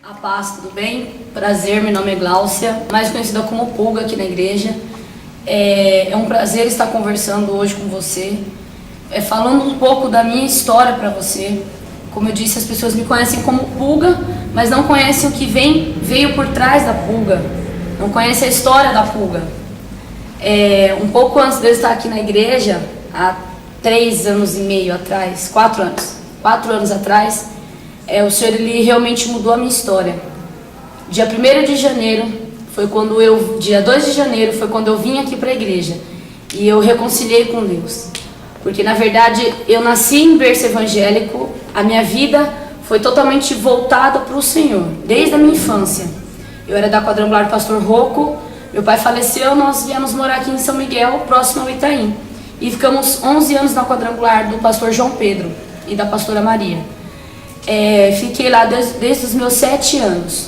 A paz, tudo bem? Prazer, meu nome é Gláucia, mais conhecida como Pulga aqui na igreja. É um prazer estar conversando hoje com você, falando um pouco da minha história para você. Como eu disse, as pessoas me conhecem como Pulga, mas não conhecem o que veio por trás da Pulga, não conhecem a história da Pulga. Um pouco antes de eu estar aqui na igreja, há 3 anos e meio atrás, 4 anos atrás, o Senhor ele realmente mudou a minha história. Dia 1º de janeiro foi quando dia 2 de janeiro foi quando eu vim aqui para a igreja e eu reconciliei com Deus. Porque na verdade eu nasci em berço evangélico, a minha vida foi totalmente voltada para o Senhor, desde a minha infância. Eu era da quadrangular do pastor Rocco, meu pai faleceu, nós viemos morar aqui em São Miguel, próximo ao Itaim. E ficamos 11 anos na quadrangular do pastor João Pedro e da pastora Maria. Fiquei lá desde os meus 7 anos.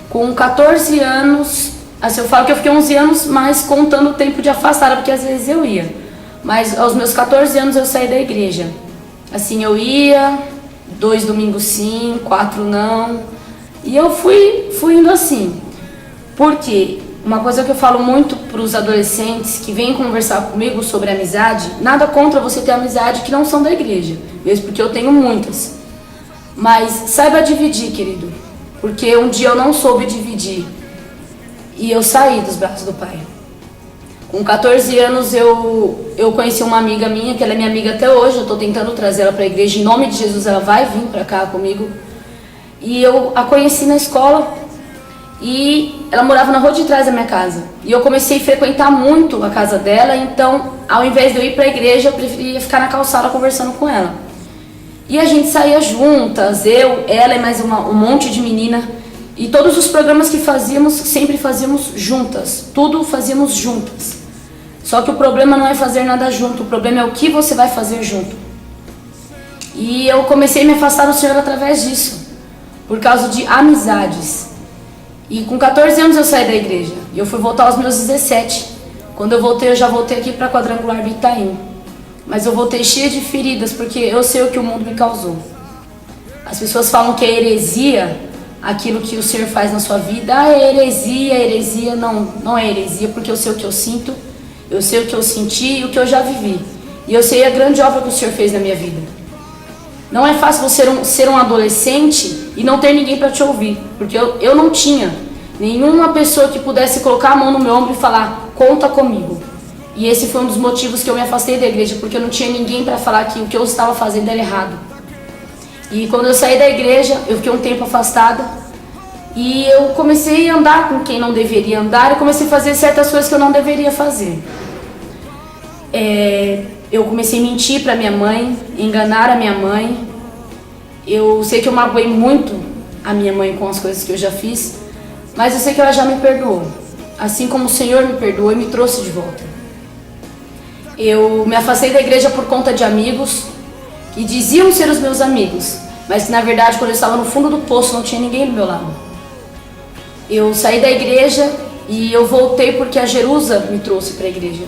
Com 14 anos, assim, eu falo que eu fiquei 11 anos, mas contando o tempo de afastada, porque às vezes eu ia. Mas aos meus 14 anos eu saí da igreja. Assim, eu ia, 2 domingos sim, 4 não. E eu fui indo assim. Por quê? Uma coisa que eu falo muito para os adolescentes que vêm conversar comigo sobre amizade, nada contra você ter amizade que não são da igreja, mesmo porque eu tenho muitas. Mas saiba dividir, querido, porque um dia eu não soube dividir e eu saí dos braços do Pai. Com 14 anos eu conheci uma amiga minha, que ela é minha amiga até hoje, eu estou tentando trazer ela para a igreja, em nome de Jesus ela vai vir para cá comigo. E eu a conheci na escola e ela morava na rua de trás da minha casa. E eu comecei a frequentar muito a casa dela, então ao invés de eu ir para a igreja eu preferia ficar na calçada conversando com ela. E a gente saía juntas, eu, ela e mais um monte de menina. E todos os programas que fazíamos, sempre fazíamos juntas. Tudo fazíamos juntas. Só que o problema não é fazer nada junto, o problema é o que você vai fazer junto. E eu comecei a me afastar do Senhor através disso, por causa de amizades. E com 14 anos eu saí da igreja. E eu fui voltar aos meus 17. Quando eu voltei, eu já voltei aqui para a quadrangular do Itaim. Mas eu voltei cheia de feridas, porque eu sei o que o mundo me causou. As pessoas falam que é heresia aquilo que o Senhor faz na sua vida. É heresia. Não é heresia, porque eu sei o que eu sinto, eu sei o que eu senti e o que eu já vivi. E eu sei a grande obra que o Senhor fez na minha vida. Não é fácil você ser um adolescente e não ter ninguém para te ouvir, porque eu não tinha nenhuma pessoa que pudesse colocar a mão no meu ombro e falar, conta comigo. E esse foi um dos motivos que eu me afastei da igreja, porque eu não tinha ninguém para falar que o que eu estava fazendo era errado. E quando eu saí da igreja, eu fiquei um tempo afastada e eu comecei a andar com quem não deveria andar e comecei a fazer certas coisas que eu não deveria fazer. Eu comecei a mentir para minha mãe, enganar a minha mãe. Eu sei que eu magoei muito a minha mãe com as coisas que eu já fiz, mas eu sei que ela já me perdoou. Assim como o Senhor me perdoou e me trouxe de volta. Eu me afastei da igreja por conta de amigos que diziam ser os meus amigos, mas que na verdade quando eu estava no fundo do poço não tinha ninguém do meu lado. Eu saí da igreja e eu voltei porque a Jerusa me trouxe para a igreja.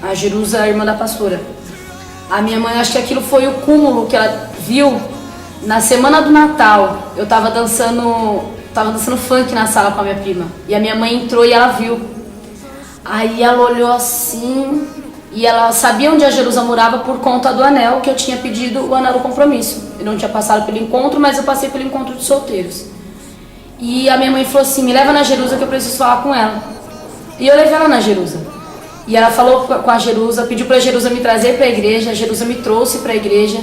A Jerusa, a irmã da pastora. A minha mãe, acho que aquilo foi o cúmulo que ela viu na semana do Natal. Eu estava dançando funk na sala com a minha prima. E a minha mãe entrou e ela viu. Aí ela olhou assim e ela sabia onde a Jerusa morava por conta do anel que eu tinha pedido, o anel do compromisso. Eu não tinha passado pelo encontro, mas eu passei pelo encontro de solteiros. E a minha mãe falou assim, me leva na Jerusa que eu preciso falar com ela. E eu levei ela na Jerusa. E ela falou com a Jerusa, pediu para a Jerusa me trazer para a igreja, a Jerusa me trouxe para a igreja.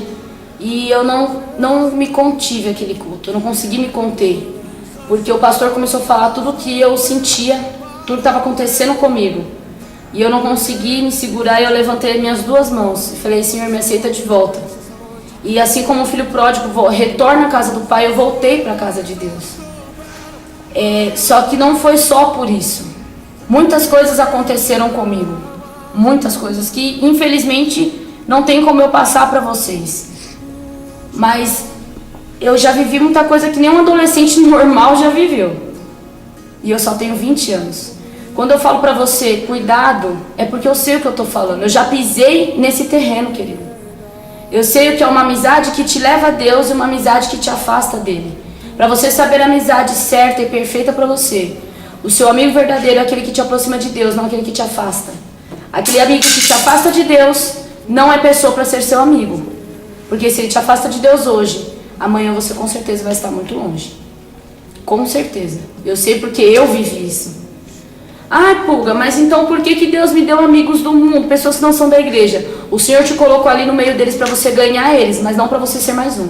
E eu não me contive aquele culto, eu não consegui me conter. Porque o pastor começou a falar tudo o que eu sentia, tudo que estava acontecendo comigo. E eu não consegui me segurar e eu levantei minhas 2 mãos e falei, Senhor, me aceita de volta. E assim como o filho pródigo retorna à casa do Pai, eu voltei para a casa de Deus. Só que não foi só por isso. Muitas coisas aconteceram comigo. Muitas coisas que infelizmente não tem como eu passar para vocês. Mas eu já vivi muita coisa que nenhum adolescente normal já viveu. E eu só tenho 20 anos. Quando eu falo pra você, cuidado, é porque eu sei o que eu tô falando. Eu já pisei nesse terreno, querido. Eu sei o que é uma amizade que te leva a Deus e uma amizade que te afasta dele. Para você saber a amizade certa e perfeita para você, o seu amigo verdadeiro é aquele que te aproxima de Deus, não aquele que te afasta. Aquele amigo que te afasta de Deus não é pessoa para ser seu amigo. Porque se ele te afasta de Deus hoje, amanhã você com certeza vai estar muito longe. Com certeza. Eu sei porque eu vivi isso. Ai, Pulga, mas então por que Deus me deu amigos do mundo, pessoas que não são da igreja? O Senhor te colocou ali no meio deles para você ganhar eles, mas não para você ser mais um.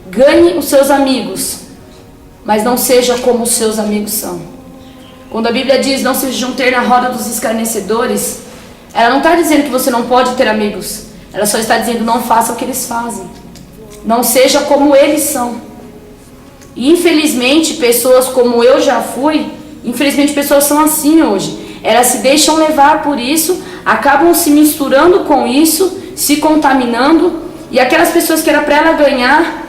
Ganhe os seus amigos, mas não seja como os seus amigos são. Quando a Bíblia diz não se juntar na roda dos escarnecedores, ela não está dizendo que você não pode ter amigos. Ela só está dizendo não faça o que eles fazem. Não seja como eles são. E infelizmente, pessoas como eu já fui, infelizmente pessoas são assim hoje. Elas se deixam levar por isso, acabam se misturando com isso, se contaminando. E aquelas pessoas que era para ela ganhar,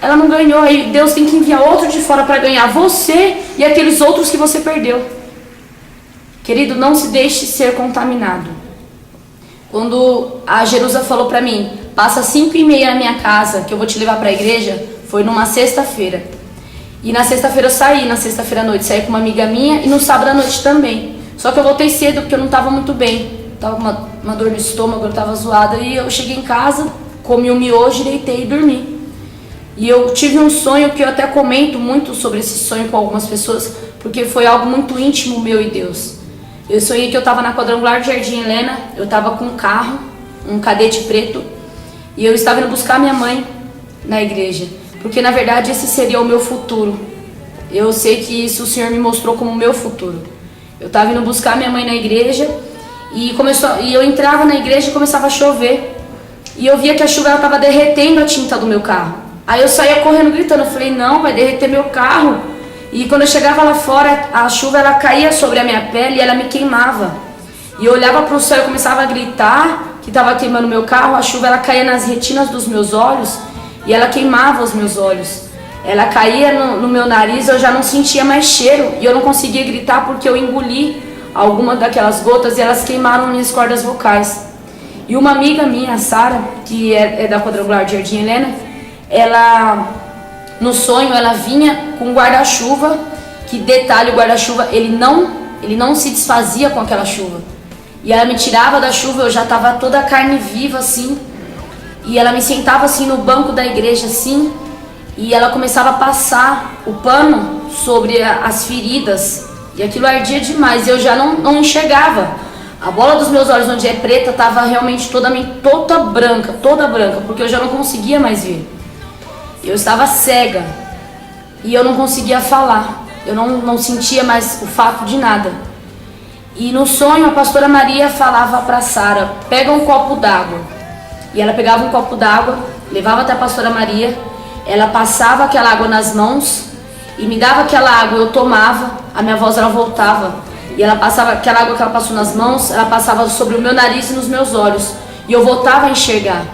ela não ganhou. Aí Deus tem que enviar outro de fora para ganhar você e aqueles outros que você perdeu. Querido, não se deixe ser contaminado. Quando a Jerusa falou para mim, passa 5h30 na minha casa, que eu vou te levar para a igreja, foi numa sexta-feira. E na sexta-feira eu saí, na sexta-feira à noite, saí com uma amiga minha e no sábado à noite também. Só que eu voltei cedo porque eu não estava muito bem. Tava com uma dor no estômago, eu estava zoada. E eu cheguei em casa, comi um miojo, deitei e dormi. E eu tive um sonho que eu até comento muito sobre esse sonho com algumas pessoas, porque foi algo muito íntimo meu e Deus. Eu sonhei que eu estava na quadrangular de Jardim Helena, eu estava com um carro, um cadete preto, e eu estava indo buscar minha mãe na igreja, porque na verdade esse seria o meu futuro. Eu sei que isso o Senhor me mostrou como o meu futuro. Eu estava indo buscar minha mãe na igreja, e eu entrava na igreja e começava a chover, e eu via que a chuva estava derretendo a tinta do meu carro. Aí eu saía correndo gritando, eu falei, não, vai derreter meu carro. E quando eu chegava lá fora, a chuva ela caía sobre a minha pele e ela me queimava. E eu olhava para o céu e começava a gritar que estava queimando meu carro. A chuva ela caía nas retinas dos meus olhos e ela queimava os meus olhos. Ela caía no meu nariz, eu já não sentia mais cheiro e eu não conseguia gritar porque eu engoli alguma daquelas gotas e elas queimaram minhas cordas vocais. E uma amiga minha, a Sara, que é da quadrangular de Jardim Helena, ela, no sonho, ela vinha com um guarda-chuva, que detalhe, o guarda-chuva, ele não se desfazia com aquela chuva. E ela me tirava da chuva, eu já estava toda a carne viva assim, e ela me sentava assim no banco da igreja assim, e ela começava a passar o pano sobre as feridas, e aquilo ardia demais, e eu já não enxergava. A bola dos meus olhos, onde é preta, estava realmente toda branca, porque eu já não conseguia mais ver. Eu estava cega e eu não conseguia falar, eu não sentia mais o fato de nada. E no sonho a pastora Maria falava para Sara, pega um copo d'água. E ela pegava um copo d'água, levava até a pastora Maria, ela passava aquela água nas mãos e me dava aquela água, eu tomava, a minha voz ela voltava. E ela passava, aquela água que ela passou nas mãos, ela passava sobre o meu nariz e nos meus olhos. E eu voltava a enxergar.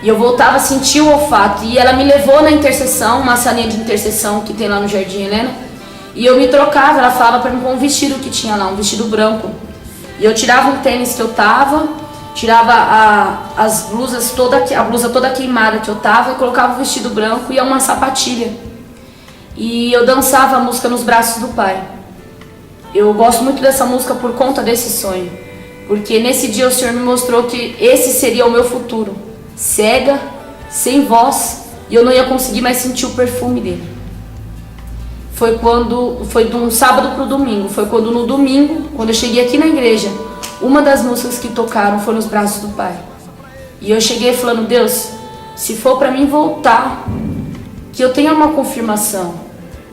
E eu voltava a sentir o olfato. E ela me levou na intercessão, uma salinha de intercessão que tem lá no Jardim Helena. E eu me trocava, ela falava para mim com um vestido que tinha lá, um vestido branco. E eu tirava um tênis que eu tava, tirava a blusa toda queimada que eu tava e colocava o vestido branco e uma sapatilha. E eu dançava a música Nos Braços do Pai. Eu gosto muito dessa música por conta desse sonho. Porque nesse dia o Senhor me mostrou que esse seria o meu futuro. Cega, sem voz, e eu não ia conseguir mais sentir o perfume dele. Foi de um sábado para o domingo. Foi quando no domingo, quando eu cheguei aqui na igreja, uma das músicas que tocaram foi Nos Braços do Pai. E eu cheguei falando, Deus, se for para mim voltar, que eu tenha uma confirmação.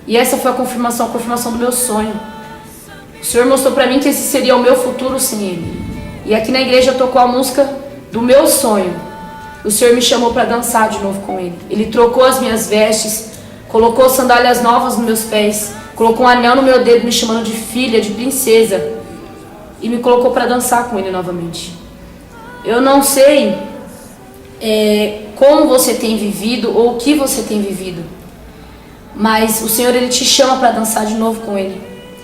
E essa foi a confirmação do meu sonho. O Senhor mostrou para mim que esse seria o meu futuro sem Ele. E aqui na igreja tocou a música do meu sonho. O Senhor me chamou para dançar de novo com Ele. Ele trocou as minhas vestes, colocou sandálias novas nos meus pés, colocou um anel no meu dedo me chamando de filha, de princesa, e me colocou para dançar com Ele novamente. Eu não sei como você tem vivido ou o que você tem vivido, mas o Senhor Ele te chama para dançar de novo com Ele.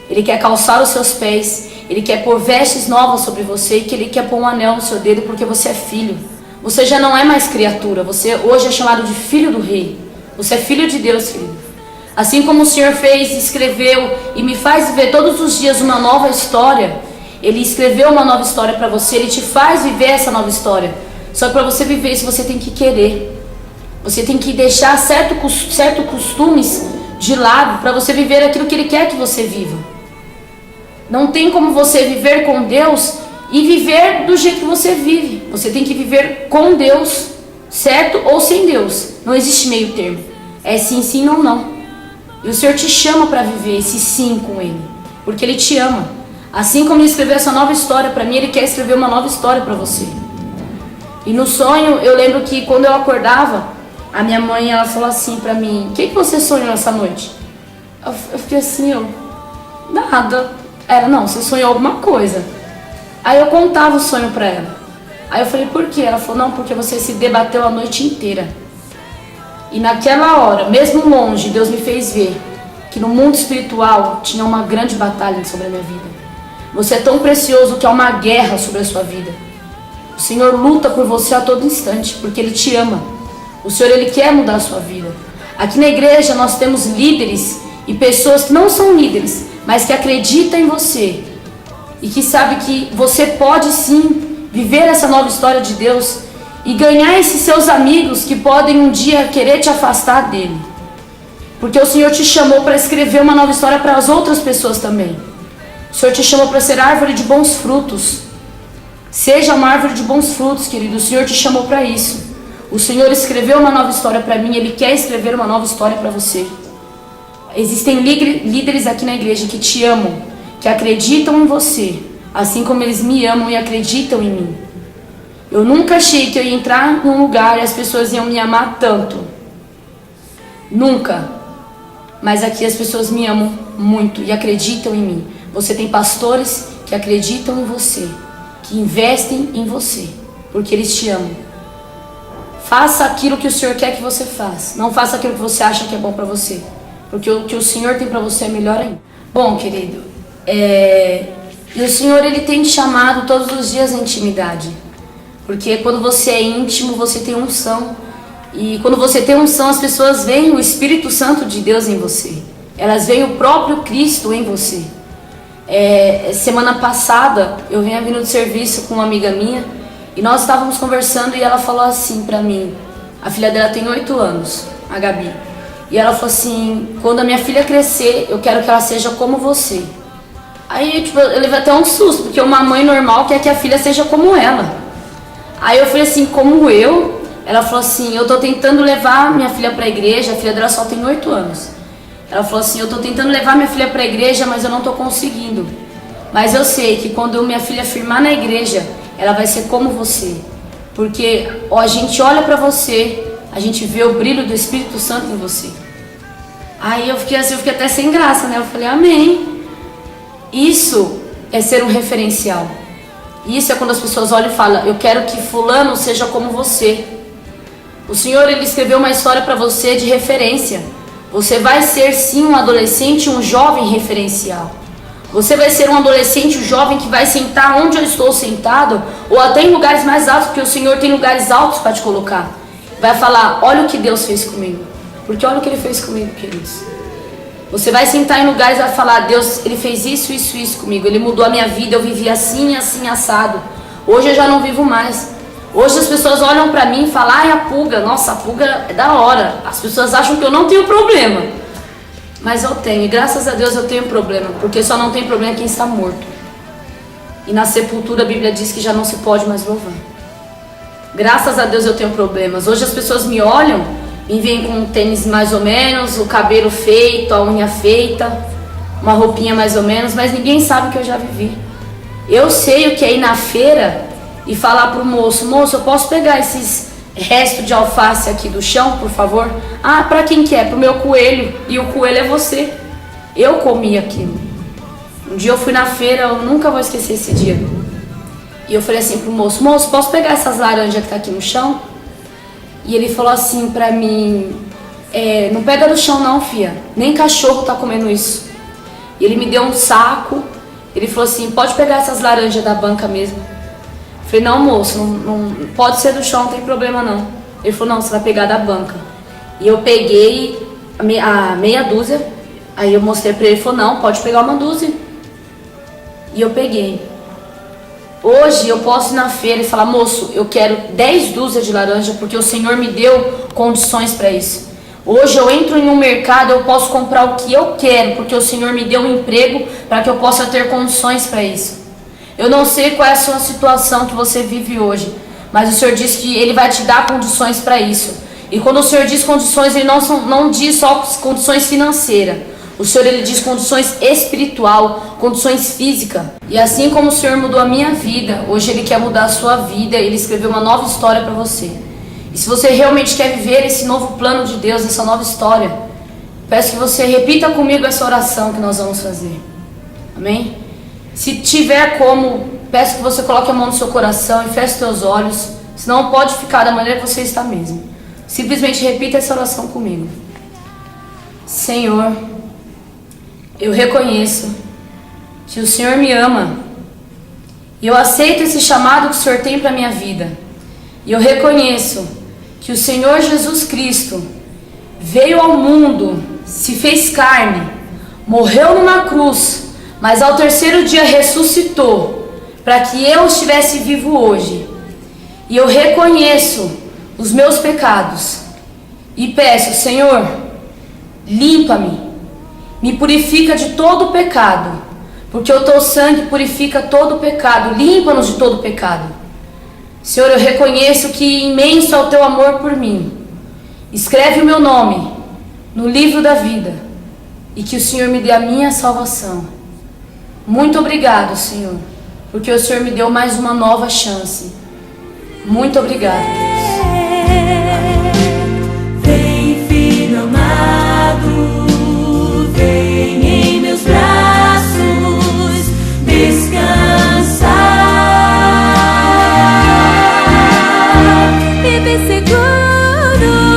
Ele quer calçar os seus pés, Ele quer pôr vestes novas sobre você, e que Ele quer pôr um anel no seu dedo porque você é filho. Você já não é mais criatura, você hoje é chamado de filho do rei. Você é filho de Deus, filho. Assim como o Senhor fez, escreveu e me faz viver todos os dias uma nova história, Ele escreveu uma nova história para você, Ele te faz viver essa nova história. Só que para você viver isso, você tem que querer. Você tem que deixar certos costumes de lado para você viver aquilo que Ele quer que você viva. Não tem como você viver com Deus e viver do jeito que você vive. Você tem que viver com Deus, certo ou sem Deus. Não existe meio termo. É sim, sim, não, não. E o Senhor te chama para viver esse sim com Ele, porque Ele te ama. Assim como Ele escreveu essa nova história para mim, Ele quer escrever uma nova história para você. E no sonho, eu lembro que quando eu acordava, a minha mãe, ela falou assim para mim: o que você sonhou essa noite? Eu fiquei assim, nada. Ela: não, você sonhou alguma coisa. Aí eu contava o sonho para ela. Aí eu falei: por quê? Ela falou: não, porque você se debateu a noite inteira. E naquela hora, mesmo longe, Deus me fez ver que no mundo espiritual tinha uma grande batalha sobre a minha vida. Você é tão precioso que há uma guerra sobre a sua vida. O Senhor luta por você a todo instante, porque Ele te ama. O Senhor, Ele quer mudar a sua vida. Aqui na igreja nós temos líderes e pessoas que não são líderes, mas que acreditam em você e que sabem que você pode sim viver essa nova história de Deus e ganhar esses seus amigos que podem um dia querer te afastar dele. Porque o Senhor te chamou para escrever uma nova história para as outras pessoas também. O Senhor te chamou para ser árvore de bons frutos. Seja uma árvore de bons frutos, querido. O Senhor te chamou para isso. O Senhor escreveu uma nova história para mim. Ele quer escrever uma nova história para você. Existem líderes aqui na igreja que te amam, que acreditam em você, assim como eles me amam e acreditam em mim. Eu nunca achei que eu ia entrar num lugar e as pessoas iam me amar tanto. Nunca. Mas aqui as pessoas me amam muito e acreditam em mim. Você tem pastores que acreditam em você, que investem em você, porque eles te amam. Faça aquilo que o Senhor quer que você faça. Não faça aquilo que você acha que é bom para você, porque o que o Senhor tem para você é melhor ainda. Bom, querido, e o Senhor, Ele tem te chamado todos os dias à intimidade. Porque quando você é íntimo, você tem unção. E quando você tem unção, as pessoas veem o Espírito Santo de Deus em você. Elas veem o próprio Cristo em você. Semana passada, eu vinha vindo de serviço com uma amiga minha. E nós estávamos conversando e ela falou assim pra mim. A filha dela tem 8 anos, a Gabi. E ela falou assim: quando a minha filha crescer, eu quero que ela seja como você. Aí eu levei até um susto, porque uma mãe normal quer que a filha seja como ela. Aí eu falei assim: como eu? Ela falou assim: eu tô tentando levar minha filha pra igreja. A filha dela só tem 8 anos. Ela falou assim: eu tô tentando levar minha filha pra igreja, mas eu não tô conseguindo. Mas eu sei que quando minha filha firmar na igreja, ela vai ser como você. Porque a gente olha pra você, a gente vê o brilho do Espírito Santo em você. Aí eu fiquei assim, eu fiquei até sem graça, né? Eu falei: amém. Isso é ser um referencial. Isso é quando as pessoas olham e falam: eu quero que fulano seja como você. O Senhor, Ele escreveu uma história para você de referência. Você vai ser sim um adolescente, um jovem referencial. Você vai ser um adolescente, um jovem que vai sentar onde eu estou sentado, ou até em lugares mais altos, porque o Senhor tem lugares altos para te colocar. Vai falar: olha o que Deus fez comigo. Porque olha o que Ele fez comigo, queridos. Você vai sentar em lugares e vai falar: Deus, Ele fez isso, isso, isso comigo. Ele mudou a minha vida, eu vivi assim, assim, assado. Hoje eu já não vivo mais. Hoje as pessoas olham pra mim e falam: ai, a pulga, nossa, a pulga é da hora. As pessoas acham que eu não tenho problema. Mas eu tenho, e graças a Deus eu tenho problema. Porque só não tem problema quem está morto. E na sepultura a Bíblia diz que já não se pode mais louvar. Graças a Deus eu tenho problemas. Hoje as pessoas me olham e vem com um tênis mais ou menos, o cabelo feito, a unha feita, uma roupinha mais ou menos, mas ninguém sabe o que eu já vivi. Eu sei o que é ir na feira e falar pro moço: moço, eu posso pegar esses restos de alface aqui do chão, por favor? Ah, pra quem que é? Pro meu coelho. E o coelho é você. Eu comi aquilo. Um dia eu fui na feira, eu nunca vou esquecer esse dia. E eu falei assim pro moço: moço, posso pegar essas laranjas que tá aqui no chão? E ele falou assim pra mim: não pega do chão não, filha. Nem cachorro tá comendo isso. E ele me deu um saco. Ele falou assim: pode pegar essas laranjas da banca mesmo. Eu falei: não, moço, não pode ser do chão, não tem problema não. Ele falou: não, você vai pegar da banca. E eu peguei a meia dúzia, aí eu mostrei pra ele e falou, não, pode pegar uma dúzia. E eu peguei. Hoje eu posso ir na feira e falar, moço, eu quero 10 dúzias de laranja porque o Senhor me deu condições para isso. Hoje eu entro em um mercado, eu posso comprar o que eu quero porque o Senhor me deu um emprego para que eu possa ter condições para isso. Eu não sei qual é a sua situação que você vive hoje, mas o Senhor diz que Ele vai te dar condições para isso. E quando o Senhor diz condições, Ele não diz só condições financeiras. O Senhor, Ele diz condições espiritual, condições físicas. E assim como o Senhor mudou a minha vida, hoje Ele quer mudar a sua vida. Ele escreveu uma nova história para você. E se você realmente quer viver esse novo plano de Deus, essa nova história, peço que você repita comigo essa oração que nós vamos fazer. Amém? Se tiver como, peço que você coloque a mão no seu coração e feche seus olhos. Senão pode ficar da maneira que você está mesmo. Simplesmente repita essa oração comigo. Senhor, eu reconheço que o Senhor me ama e eu aceito esse chamado que o Senhor tem para a minha vida. E eu reconheço que o Senhor Jesus Cristo veio ao mundo, se fez carne, morreu numa cruz, mas ao terceiro dia ressuscitou para que eu estivesse vivo hoje. E eu reconheço os meus pecados e peço, Senhor, limpa-me, me purifica de todo o pecado, porque o teu sangue purifica todo o pecado, limpa-nos de todo o pecado. Senhor, eu reconheço que imenso é o teu amor por mim. Escreve o meu nome no livro da vida e que o Senhor me dê a minha salvação. Muito obrigado, Senhor, porque o Senhor me deu mais uma nova chance. Muito obrigado, Deus. Vem, filho amado, vem em meus braços descansar. Vive seguro.